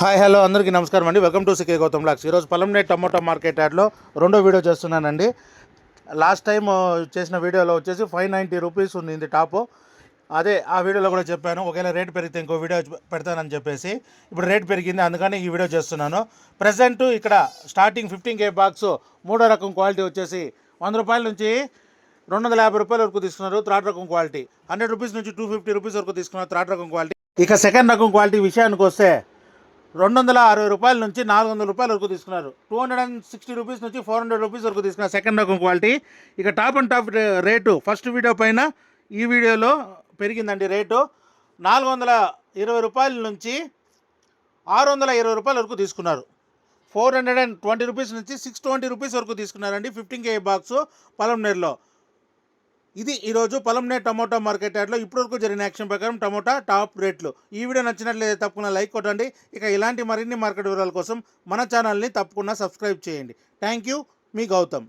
Hi hello అందరికీ నమస్కారం అండి. Welcome to C K Gautam blogs. ఈరోజు పలంనేర్ టమోటా మార్కెట్ యార్డ్లో రెండో వీడియో చేస్తున్నానండి. లాస్ట్ టైం చేసిన వీడియోలో వచ్చేసి 590 రూపీస్ ఉంది టాపు. అదే ఆ వీడియోలో కూడా చెప్పాను, ఒకవేళ రేట్ పెరిగితే ఇంకో వీడియో పెడతానని చెప్పేసి. ఇప్పుడు రేట్ పెరిగింది, అందుకని ఈ వీడియో చేస్తున్నాను. ప్రజెంట్ ఇక్కడ స్టార్టింగ్ 15K బాక్స్ మూడో రకం క్వాలిటీ వచ్చేసి 100 రూపాయల నుంచి 250 రూపాయల వరకు తీసుకున్నారు. థర్డ్ రకం క్వాలిటీ 100 రూపీస్ నుంచి 250 రూపీస్ వరకు తీసుకున్నారు. థర్డ్ రకం క్వాలిటీ. ఇక సెకండ్ రకం క్వాలిటీ విషయానికి వస్తే 260 రూపాయల నుంచి 400 రూపాయల వరకు తీసుకున్నారు. 260 రూపీస్ నుంచి 400 రూపీస్ వరకు తీసుకున్నారు సెకండ్ రకం క్వాలిటీ. ఇక top and top rate first video పైన ఈ వీడియోలో పెరిగిందండి. రేటు 420 రూపాయల నుంచి 620 రూపాయల వరకు తీసుకున్నారు. 420 రూపీస్ నుంచి 620 రూపీస్ వరకు తీసుకున్నారండి 15K బాక్స్ పలంనేర్లో. ఇది ఈరోజు పలంనేర్ టమోటా మార్కెట్ యార్డ్లో ఇప్పటివరకు జరిగిన యాక్షన్ ప్రకారం టమోటా టాప్ రేట్లు. ఈ వీడియో నచ్చినట్లయితే తప్పకుండా లైక్ కొట్టండి. ఇక ఇలాంటి మరిన్ని మార్కెట్ వివరాల కోసం మన ఛానల్ని తప్పకుండా సబ్స్క్రైబ్ చేయండి. థ్యాంక్ యూ, మీ గౌతమ్.